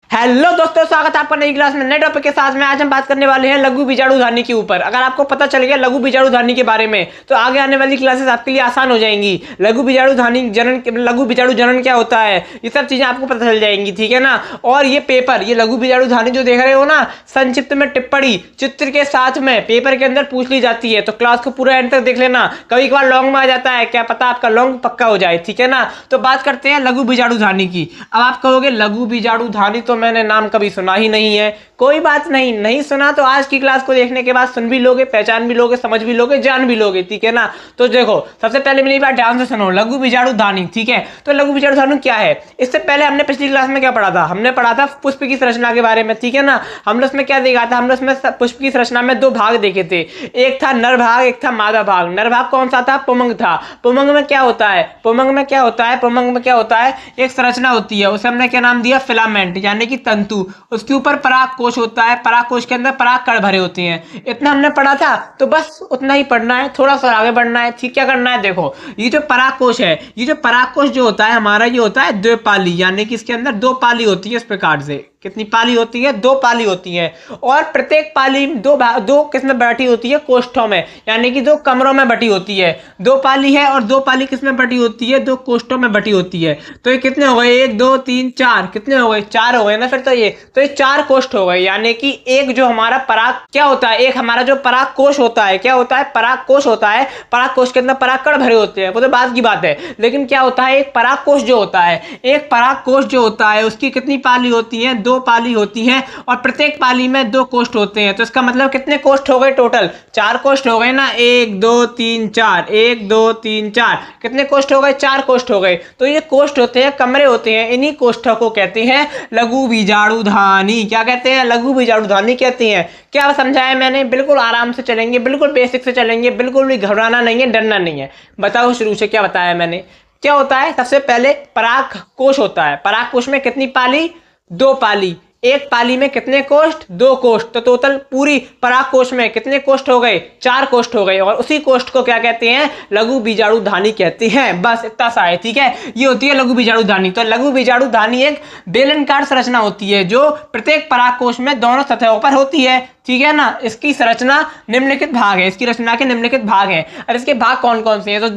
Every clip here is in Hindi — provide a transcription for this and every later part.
हेलो दोस्तों, स्वागत है आपका नई क्लास में नए टॉपिक के साथ में। आज हम बात करने वाले हैं लघु बीजाणु धानी के ऊपर। अगर आपको पता चल गया लघु बीजाणु धानी के बारे में तो आगे आने वाली क्लासेस आपके लिए आसान हो जाएंगी। लघु बीजाणु धानी जनन, लघु बीजाणु जनन क्या होता है, ये सब चीजें आपको पता चल जाएंगी, ठीक है ना। और ये पेपर, ये लघु बीजाणु धानी जो देख रहे हो ना, संक्षिप्त में टिप्पणी चित्र के साथ में पेपर के अंदर पूछ ली जाती है। तो क्लास को पूरा एंड तक देख लेना, कभी कभार लॉन्ग में आ जाता है, क्या पता आपका लॉन्ग पक्का हो जाए, ठीक है ना। तो बात करते हैं लघु बीजाणु धानी की। अब आप कहोगे लघु बीजाणु धानी तो मैंने नाम कभी सुना ही नहीं है। कोई बात नहीं, नहीं सुना तो आज की क्लास को देखने के बाद सुन भी लोगे, पहचान भी लोगे, समझ भी लोगे, जान भी लोगे, ठीक है ना। तो देखो, सबसे पहले मेरी बात ध्यान से सुनो, लघु बीजाणु धानी, ठीक है। तो लघु बीजाणु धानी क्या है, इससे पहले हमने पिछली क्लास में क्या पढ़ा था, हमने पढ़ा था पुष्प की संरचना के बारे में, ठीक है ना। हमने उसमें क्या देखा था, हमने उसमें पुष्प की संरचना में दो भाग देखे थे, एक था नर भाग, एक था मादा भाग। नर भाग कौन सा था, पुमंग था। पुमंग में क्या होता है, पुमंग में क्या होता है, पुमंग में क्या होता है, एक संरचना होती है, उसे हमने क्या नाम दिया, फिलामेंट, यानी कि तंतु। उसके ऊपर पराग कोश होता है, पराग कोश के अंदर पराग कण भरे होते हैं। इतना हमने पढ़ा था, तो बस उतना ही पढ़ना है, थोड़ा सा आगे बढ़ना है, ठीक। क्या करना है, देखो ये जो पराग कोश है, ये जो पराग कोश जो होता है हमारा, ये होता है द्विपाली, यानी कि इसके अंदर दो पाली होती है। इस प्रकार से कितनी पाली होती है, दो पाली होती है। और प्रत्येक पाली दो किसमें बैठी होती है, कोष्ठों में, यानी कि दो कमरों में बटी होती है। दो पाली है और दो पाली किसमें बटी होती है, दो कोष्ठों में बटी होती है। तो ये कितने हो गए, एक दो तीन चार, कितने हो गए, चार हो गए ना। फिर तो ये चार कोष्ठ हो गए, यानी कि एक जो हमारा पराग क्या होता है, एक हमारा जो पराग कोश होता है, क्या होता है, पराग कोश होता है। पराग कोश के अंदर पराग कण भरे होते हैं, वो तो बात की बात है। लेकिन क्या होता है, एक पराग कोश जो होता है, एक पराग कोश जो होता है, उसकी कितनी पाली होती है, दो पाली होती है। और प्रत्येक पाली में दो कोष्ठ होते हैं। तो इसका मतलब कितने कोष्ठ हो गए, टोटल चार कोष्ठ हो गए ना, एक दो तीन चार, एक दो तीन चार, कितने कोष्ठ हो गए, चार कोष्ठ हो गए। तो ये कोष्ठ होते हैं, कमरे होते हैं, इन्हीं कोष्ठों को कहते हैं लघु बीजाणु धानी। क्या कहते हैं, लघु बीजाणु धानी कहते हैं। क्या समझाया मैंने, बिल्कुल आराम से चलेंगे, बिल्कुल बेसिक से चलेंगे, बिल्कुल भी घबराना नहीं है, डरना नहीं है। बताओ शुरू से क्या बताया मैंने। क्या होता है, सबसे पहले पराग कोश होता है। पराग कोश में कितनी पाली, दो पाली। एक पाली में कितने कोष्ठ, दो कोष्ठ। तो टोटल पूरी पराग कोश में कितने कोष्ठ हो गए, चार कोष्ठ हो गए। और उसी कोष्ठ को क्या कहते हैं, लघु बीजाणु धानी कहते हैं। बस इतना सा है, ठीक है। ये होती है लघु बीजाणु धानी। तो लघु बीजाणु धानी एक बेलनाकार संरचना होती है जो प्रत्येक पराग कोश में दोनों सतहों पर होती है, ठीक है ना। इसकी संरचना निम्नलिखित भाग है, इसकी रचना के निम्नलिखित भाग हैं। और इसके भाग कौन कौन से हैं, तो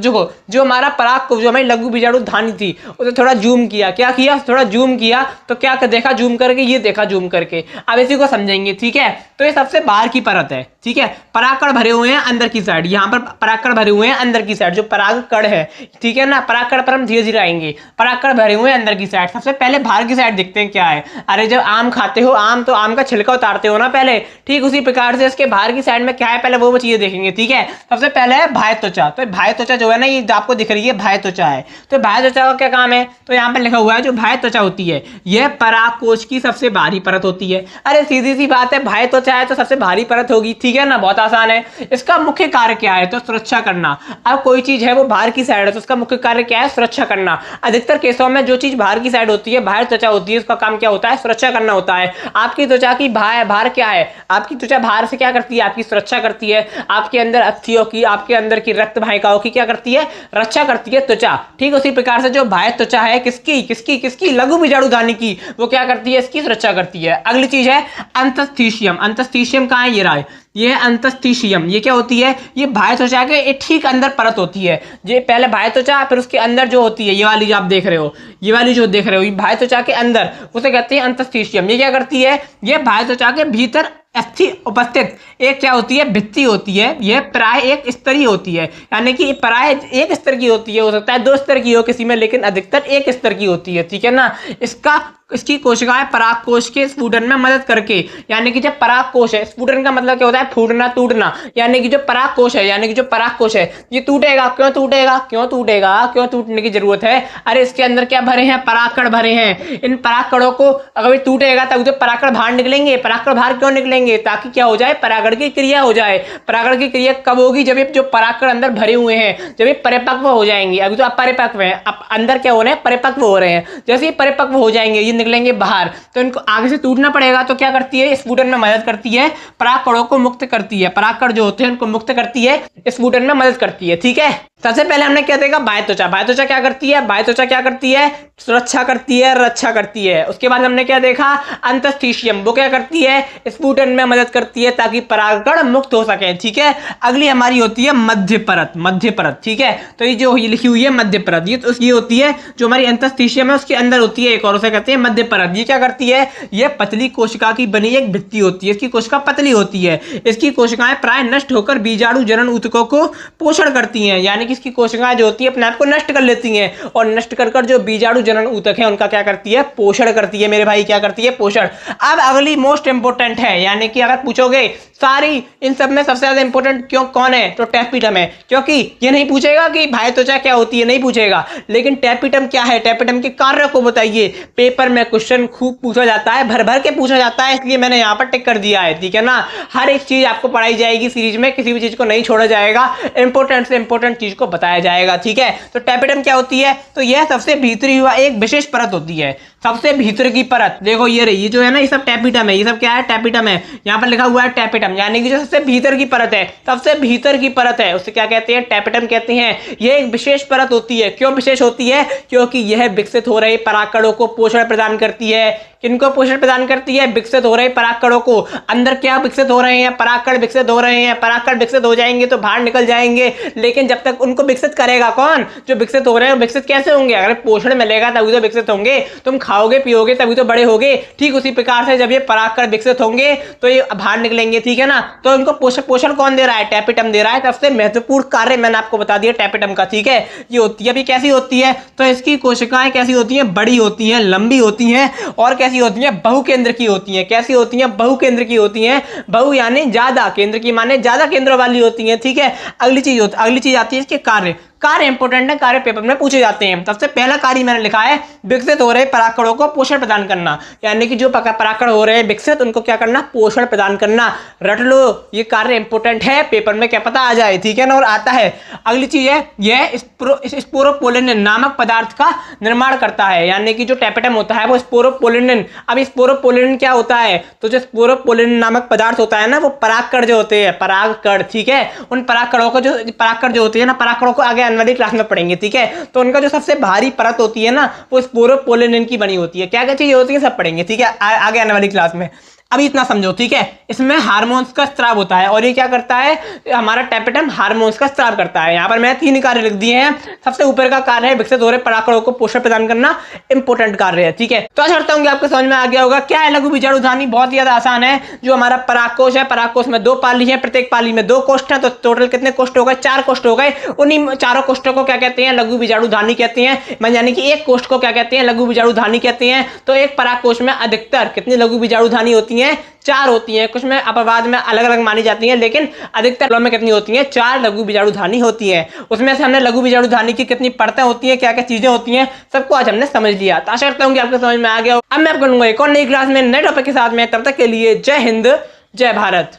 जो हमारा पराग कोश, जो हमारी लघु बीजाणु धानी थी, उसे थोड़ा जूम किया, क्या किया, थोड़ा जूम किया। तो क्या देखा जूम करके, ये देखा जूम करके। अब इसी को समझेंगे, ठीक है। तो ये सबसे बाहर की परत है, ठीक है। परागकण भरे हुए हैं अंदर की साइड, यहाँ पर परागकण भरे हुए हैं अंदर की साइड, जो परागकण है, ठीक है ना। परागकण पर हम धीरे धीरे आएंगे। परागकण भरे हुए हैं अंदर की साइड। सबसे पहले बाहर की साइड देखते हैं क्या है। अरे जब आम खाते हो, आम तो आम का छिलका उतारते हो ना पहले, ठीक उसी प्रकार से इसके बाहर की साइड में क्या है, पहले वो चीजें देखेंगे, ठीक है। सबसे पहले है बाह्य त्वचा। तो बाह्य त्वचा जो है ना, ये आपको दिख रही है, बाह्य त्वचा है। तो बाह्य त्वचा का क्या काम है, तो यहाँ पर लिखा हुआ है, जो बाह्य त्वचा होती है, यह पराग कोश की सबसे बाहरी परत होती है। अरे सीधी सी बात है, बाह्य त्वचा है तो सबसे भारी परत होगी, ठीक है ना, बहुत आसान है। इसका मुख्य कार्य क्या है, तो सुरक्षा करना। अब कोई चीज है वो बाहर की साइड है, तो उसका मुख्य कार्य क्या है, सुरक्षा करना। अधिकतर केसों में जो चीज बाहर की साइड होती है, बाहर त्वचा होती है, उसका काम क्या होता है, सुरक्षा करना होता है। आपकी त्वचा की बाहर क्या है, आपकी त्वचा बाहर से क्या करती है, आपकी सुरक्षा करती है। आपके अंदर अस्थियों की, आपके अंदर की रक्त वाहिकाओं की क्या करती है, रक्षा करती है त्वचा। ठीक उसी प्रकार से जो बाह्य त्वचा है, किसकी किसकी किसकी, लघु बीजाणु धानी की, वो क्या करती है, इसकी सुरक्षा करती है। अगली चीज है अंतस्थीशियम। अंतस्थीशियम कहाँ है, ये रहा है, ये अंतस्थीशियम। ये क्या होती है, ये बाह्य त्वचा के ठीक अंदर परत होती है। ये पहले बाह्य त्वचा, फिर उसके अंदर जो होती है, ये वाली जो आप देख रहे हो, ये वाली जो देख रहे हो, ये बाह्य त्वचा के अंदर, उसे कहते हैं अंतस्थीशियम। ये क्या करती है, ये बाह्य त्वचा के भीतर अस्थि उपस्थित एक क्या होती है, भित्ति होती है। यह प्राय एक स्तरीय होती है, यानी कि प्राय एक स्तर की होती है, हो सकता है दो स्तर की हो किसी में, लेकिन अधिकतर एक स्तर की होती है, ठीक है ना। इसकी कोशिकाएं पराग कोश के स्फुटन में मदद करके, यानी कि जब पराग कोश है, स्फुटन का मतलब क्या होता है, फूटना, टूटना, यानी कि जो पराग कोश है, यानी कि जो पराग कोश है, ये टूटेगा। क्यों टूटेगा, क्यों टूटेगा, क्यों टूटने की जरूरत है, अरे इसके अंदर क्या भरे हैं, परागकण भरे हैं। इन परागकणों को अगर टूटेगा तब तो परागकण बाहर निकलेंगे। परागकण बाहर क्यों निकलेंगे, ताकि क्या हो जाए, परागण की क्रिया हो जाए। परागण की क्रिया कब होगी, जब ये जो परागकण अंदर भरे हुए हैं, जब ये परिपक्व हो जाएंगे। अभी तो अपरिपक्व है, अब अंदर क्या हो रहे हैं, परिपक्व हो रहे हैं। जैसे ये परिपक्व हो जाएंगे, ये निकलेंगे बाहर, तो इनको आगे से टूटना पड़ेगा। तो क्या करती है, स्फुटन में मदद करती है, परागकणों को मुक्त करती है। परागकण जो होते हैं उनको मुक्त करती है, स्फुटन में मदद करती है, ठीक है। सबसे पहले हमने क्या देखा, बाह्य त्वचा। बाह्य त्वचा क्या करती है, बाह्य त्वचा क्या करती है, सुरक्षा करती है, रक्षा करती है। उसके बाद हमने क्या देखा, अंतस्थिशियम, वो क्या करती है, स्फुटन में मदद करती है ताकि परागकण मुक्त हो सके, ठीक है। अगली हमारी होती है मध्य परत, मध्य परत, ठीक है। तो ये जो लिखी हुई है मध्य परत, ये होती है जो हमारी अंतस्थिशियम है उसके अंदर होती है एक, और उसे कहते हैं मध्य परत। ये क्या करती है, ये पतली कोशिका की बनी एक भित्ति होती है। इसकी कोशिका पतली होती है। इसकी कोशिकाएं प्राय नष्ट होकर बीजाणु जनन ऊतकों को पोषण करती हैं, यानी कि इसकी कोशिकाएं जो होती है अपने आप को नष्ट कर लेती हैं, और नष्ट कर जो बीजाणु जनन ऊतक है उनका क्या करती है, पोषण करती है मेरे भाई, क्या करती है, पोषण। अब अगली मोस्ट इंपोर्टेंट है, यानी कि अगर पूछोगे सारी इन सब में सबसे ज्यादा इंपोर्टेंट क्यों कौन है, तो टैपिटम है। क्योंकि ये नहीं पूछेगा कि बाह्य त्वचा क्या होती है, नहीं पूछेगा, लेकिन टैपिटम क्या है, टैपिटम के कार्य को बताइए। पेपर में क्वेश्चन खूब पूछा जाता है, भर भर के पूछा जाता है, इसलिए मैंने यहाँ पर टिक कर दिया है, ठीक है ना। हर एक चीज आपको पढ़ाई जाएगी सीरीज में, किसी भी चीज को नहीं छोड़ा जाएगा, इंपोर्टेंट से इंपोर्टेंट चीज को बताया जाएगा, ठीक है। तो टैपिटम क्या होती है, तो यह सबसे भीतरी हुआ एक विशेष परत होती है, सबसे भीतर की परत। देखो ये रही, ये जो है ना, ये सब टैपिटम है, ये सब क्या है, टैपिटम है। यहाँ पर लिखा हुआ है टैपिटम, यानी कि जो सबसे भीतर की परत है, सबसे भीतर की परत है, उसे क्या कहते हैं, टैपिटम कहते हैं। ये एक विशेष परत होती है। क्यों विशेष होती है, क्योंकि यह विकसित हो रहे परागकणों को पोषण प्रदान करती है। किनको पोषण प्रदान करती है, विकसित हो रहे परागकणों को। अंदर क्या विकसित हो रहे हैं, परागकण विकसित हो रहे हैं। परागकण विकसित हो जाएंगे तो बाहर निकल जाएंगे, लेकिन जब तक उनको विकसित करेगा कौन, जो विकसित हो रहे हैं। विकसित कैसे होंगे, अगर पोषण मिलेगा तभी तो विकसित होंगे, तुम खाओगे पियोगे तभी तो बड़े होगे। ठीक उसी प्रकार से जब ये परागकण विकसित होंगे तो ये बाहर निकलेंगे, ठीक है ना। तो इनको पोषण कौन दे रहा है, टैपिटम दे रहा है। सबसे महत्वपूर्ण कार्य मैंने आपको बता दिया टैपिटम का, ठीक है। ये होती है, अभी कैसी होती है, तो इसकी कोशिकाएं कैसी होती हैं, बड़ी होती हैं, लंबी होती हैं, और कैसी होती हैं, बहुकेंद्र की होती हैं। कैसी होती हैं, बहुकेंद्र की होती हैं। बहु यानी ज्यादा, केंद्र की माने ज्यादा केंद्र वाली होती हैं, ठीक है। अगली चीज आती है इसके कार्य। कार्य इंपोर्टेंट है, कार्य पेपर में पूछे जाते हैं। सबसे पहला कार्य मैंने लिखा है, विकसित हो रहे परागकणों को पोषण प्रदान करना, यानी कि जो परागकण हो रहे हैं विकसित, उनको क्या करना, पोषण प्रदान करना। रट लो, ये कार्य इंपोर्टेंट है, पेपर में क्या पता आ जाए, ठीक है ना, और आता है। अगली चीज है, यह स्पोरोपोलिन नामक पदार्थ का निर्माण करता है, यानी कि जो टैपिटम होता है वो स्पोरोपोलिन। अब स्पोरोपोलिन क्या होता है, तो जो स्पोरोपोलिन नामक पदार्थ होता है ना, वो परागकण जो होते हैं, परागकण, ठीक है। उन परागकणों को, जो परागकण जो होते हैं ना, परागकणों को आगे आने वाली क्लास में पढ़ेंगे, ठीक है। तो उनका जो सबसे भारी परत होती है ना, वो स्पोरोपोलिन की बनी होती है। क्या क्या चीजें होती है, सब पढ़ेंगे, ठीक है, आगे आने वाली क्लास में। अभी इतना समझो, ठीक है। इसमें हार्मोन्स का स्त्राव होता है, और ये क्या करता है, हमारा टैपिटम हार्मोन्स का स्त्राव करता है। यहाँ पर मैं 3 कार्य लिख दिए हैं। सबसे ऊपर का कार्य है विकसित हो रहे परागकणों को पोषण प्रदान करना, इंपोर्टेंट कार्य है, ठीक है। तो आशा करता हूँ कि आपको समझ में आ गया होगा। क्या है लघु बीजाणुधानी, बहुत ही ज्यादा आसान है। जो हमारा परागकोश है, परागकोश में 2 पाली है, प्रत्येक पाली में 2 कोष्ठ है, तो टोटल कितने कोष्ठ हो गए, 4 कोष्ठ हो गए। उन्हीं 4 कोष्ठों को क्या कहते हैं, लघु बीजाणुधानी कहते हैं। यानी कि एक कोष्ठ को क्या कहते हैं, लघु बीजाणुधानी कहते हैं। तो एक परागकोश में अधिकतर कितनी लघु बीजाणुधानी होती है, 4 होती हैं। कुछ में अपवाद में अलग अलग मानी जाती हैं, लेकिन अधिकतर में कितनी होती हैं, 4 लघु बीजाणुधानी होती हैं। उसमें से हमने लघु बीजाणुधानी की कितनी परतें होती हैं, क्या क्या चीजें होती हैं, सबको आज हमने समझ लिया। तो आशा करता हूँ कि आपको समझ में आ गया हो। अब मैं आपको लूंगा एक और नई क्लास में नए टॉपिक के साथ में। तब तक के लिए जय हिंद, जय भारत।